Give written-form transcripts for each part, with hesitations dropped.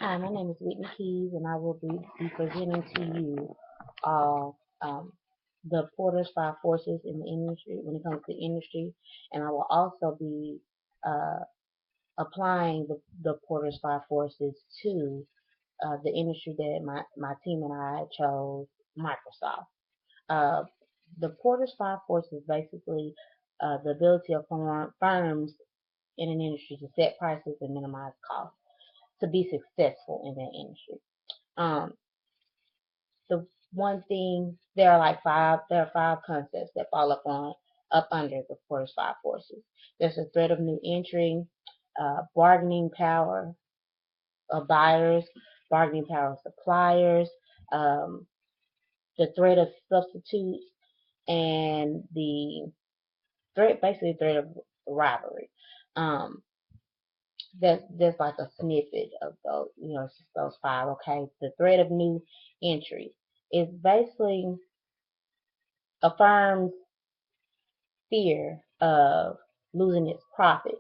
Hi, my name is Whitney Keys, and I will be presenting to you all the Porter's five forces in the industry when it comes to industry, and I will also be uh, applying the Porter's five forces to the industry that my team and I chose, Microsoft. Uh, the Porter's five forces basically the ability of firms in an industry to set prices and minimize costs to be successful in that industry. Um, the one thing there are five concepts that fall up under the first five forces. There's the threat of new entry, bargaining power of buyers, bargaining power of suppliers, um, the threat of substitutes, and the basically threat of rivalry. Um, that's like a snippet of those, those five. Okay, the threat of new entries is basically a firm's fear of losing its profit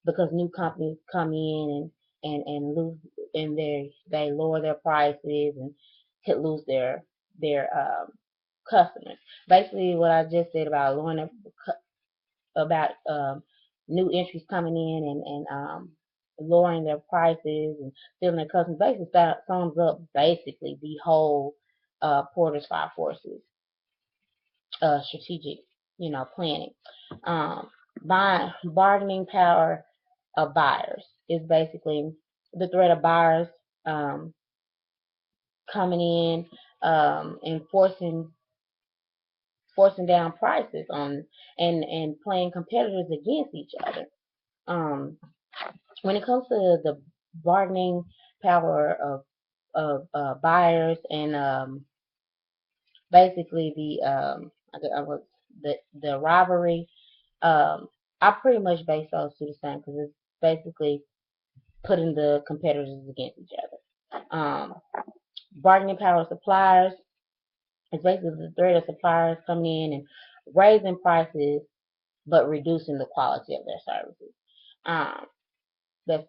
because new companies come in and lose and they lower their prices and could lose their customers. Basically, what I just said about about new entries coming in and lowering their prices and stealing their customers basically sums up basically the whole Porter's Five Forces strategic, planning. Um, bargaining power of buyers is basically the threat of buyers um, coming in and forcing down prices on and playing competitors against each other. Um, when it comes to the bargaining power of buyers and basically the rivalry. I pretty much base those two the same because it's basically putting the competitors against each other. Bargaining power of suppliers is basically the threat of suppliers coming in and raising prices but reducing the quality of their services. Um, that's,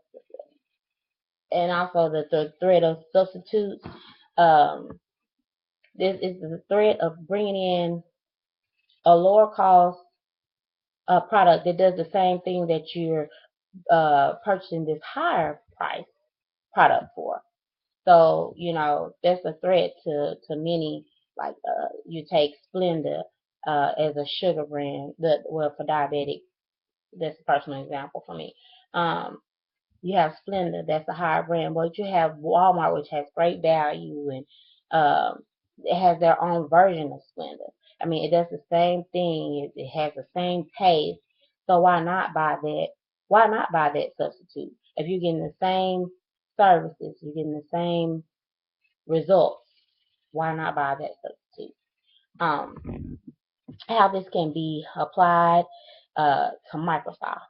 and also the threat of substitutes. Um, this is the threat of bringing in a lower cost product that does the same thing that you're purchasing this higher price product for. So, that's a threat to many. Like, you take Splenda as a sugar brand, well, for diabetic, that's a personal example for me. Um, you have Splenda, that's a higher brand, but you have Walmart, which has great value and it has their own version of Splenda. I mean, it does the same thing. It has the same taste. So why not buy that? Why not buy that substitute? If you're getting the same services, you're getting the same results, why not buy that substitute? How this can be applied to Microsoft.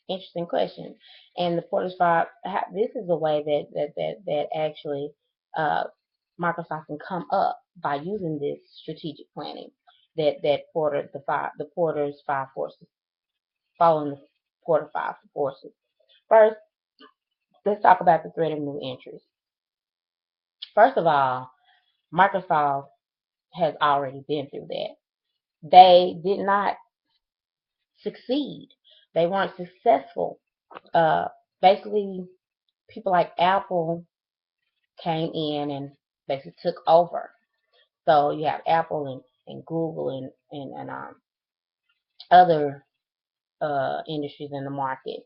Interesting question. And the Porter's Five, this is a way that actually uh, Microsoft can come up by using this strategic planning that the Porter's Five Forces, following the Porter Five Forces. First, let's talk about the threat of new entries. First of all, Microsoft has already been through that. They did not succeed. They weren't successful. Uh, basically, people like Apple came in and basically took over. So you have Apple and Google and other industries in the market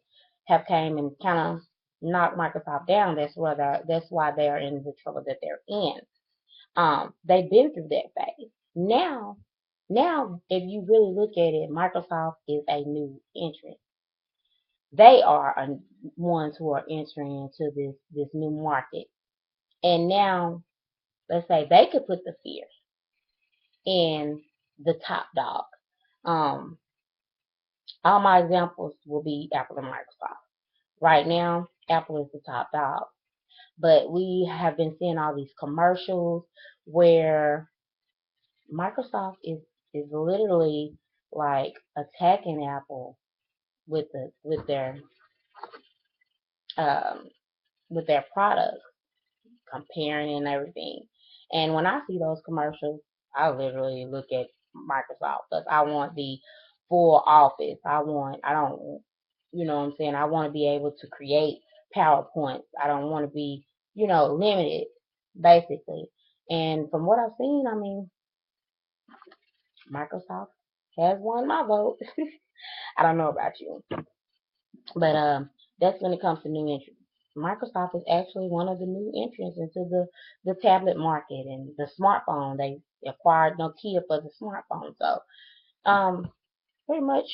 have came and kind of knocked Microsoft down. That's why they are in the trouble that they're in. They've been through that phase. Now, if you really look at it, Microsoft is a new entrant. They are ones who are entering into this new market, and now let's say they could put the fear in the top dog. Um, all my examples will be Apple and Microsoft. Right now, Apple is the top dog, but we have been seeing all these commercials where Microsoft is literally like attacking Apple with their um, with their products, comparing and everything. And when I see those commercials, I literally look at Microsoft because I want the full office. I don't, you know what I'm saying? I want to be able to create PowerPoints. I don't want to be, limited, basically. And from what I've seen, I mean, Microsoft has won my vote. I don't know about you, but that's when it comes to new entrants. Microsoft is actually one of the new entrants into the tablet market and the smartphone. They acquired Nokia for the smartphone, so pretty much,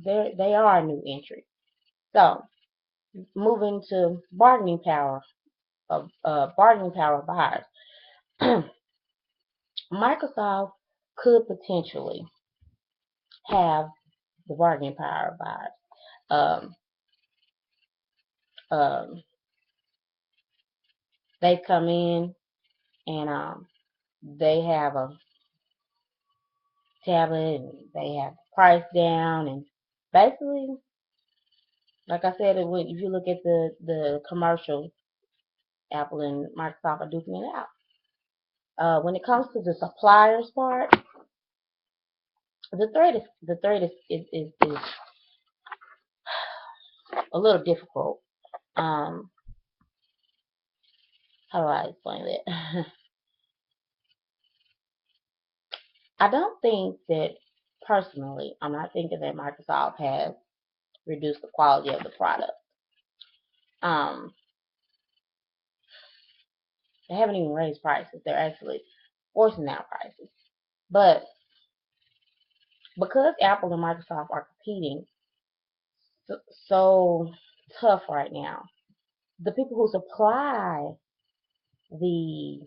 they are a new entry. So moving to bargaining power of buyers. Microsoft could potentially have the bargaining power of buyers. Um, they come in and they have a tablet and they have the price down, and basically, like I said, if you look at the commercial, Apple and Microsoft are duking it out. When it comes to the suppliers part, the threat is a little difficult. Um, how do I explain that? I don't think that personally, I'm not thinking that Microsoft has reduced the quality of the product. Um, they haven't even raised prices. They're actually forcing down prices. But because Apple and Microsoft are competing so tough right now, the people who supply the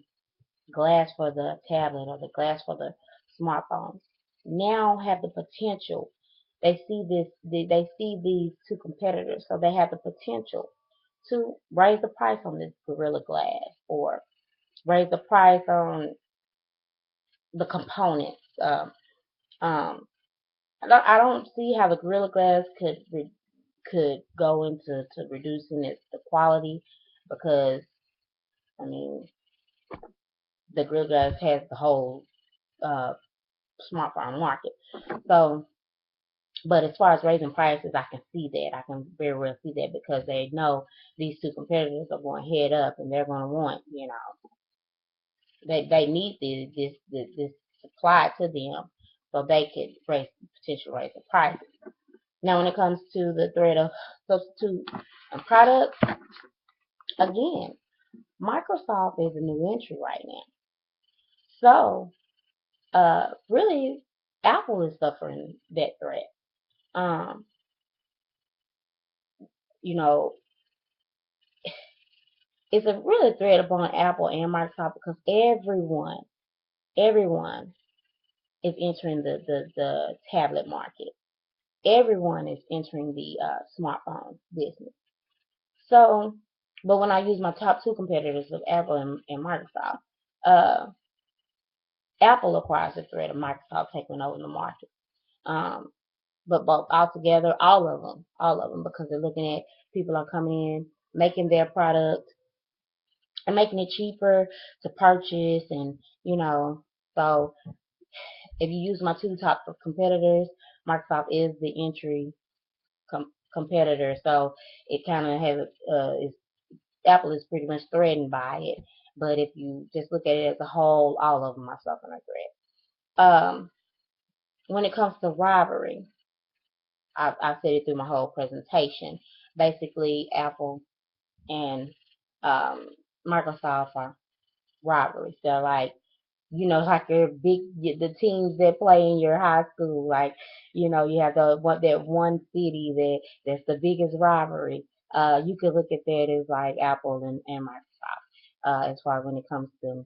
glass for the tablet or the glass for the smartphone now have the potential. They see these two competitors, so they have the potential to raise the price on this Gorilla Glass or raise the price on the components. Um, I don't see how the Gorilla Glass could go into reducing the quality, because I mean the Gorilla Glass has the whole uh, smartphone market. So, but as far as raising prices, I can see that. I can very well see that, because they know these two competitors are going head up, and they're going to want, they need this supply to them, so they could potentially raise the prices. Now, when it comes to the threat of substitute products, again, Microsoft is a new entry right now. So, really, Apple is suffering that threat. Um, you know, it's a really threat upon Apple and Microsoft, because everyone is entering the tablet market. Everyone is entering the smartphone business. So, but when I use my top two competitors of Apple and Microsoft, uh, Apple acquires the threat of Microsoft taking over the market. Um, but both altogether, all of them, because they're looking at people are coming in, making their product and making it cheaper to purchase, and so if you use my two top competitors, Microsoft is the entry competitor, so it kind of has Apple is pretty much threatened by it. But if you just look at it as a whole, all of them are suffering a threat. When it comes to rivalry, I've said it through my whole presentation. Basically, Apple and um, Microsoft are rivalries. They're like, like your the teams that play in your high school. Like, you have that one city that's the biggest rivalry. You could look at that as like Apple and Microsoft. As far as when it comes to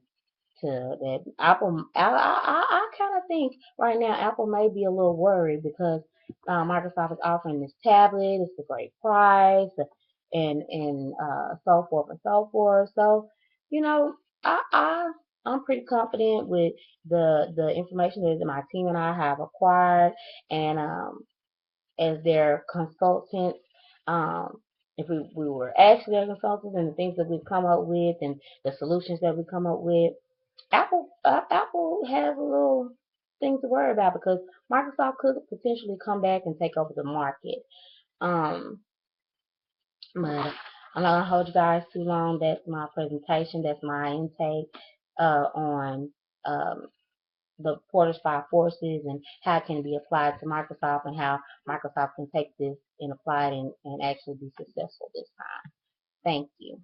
that, Apple, I kind of think right now Apple may be a little worried, because Microsoft is offering this tablet. It's a great price, and so forth and so forth. So, you know, I, I I'm pretty confident with the information that my team and I have acquired, and as their consultants, um, if we were actually their consultants and the things that we've come up with and the solutions that we come up with, Apple has a little thing to worry about because Microsoft could potentially come back and take over the market. Um, but I'm not gonna hold you guys too long. That's my presentation. That's my intake on the Porter's Five Forces and how it can be applied to Microsoft and how Microsoft can take this and apply it and actually be successful this time. Thank you.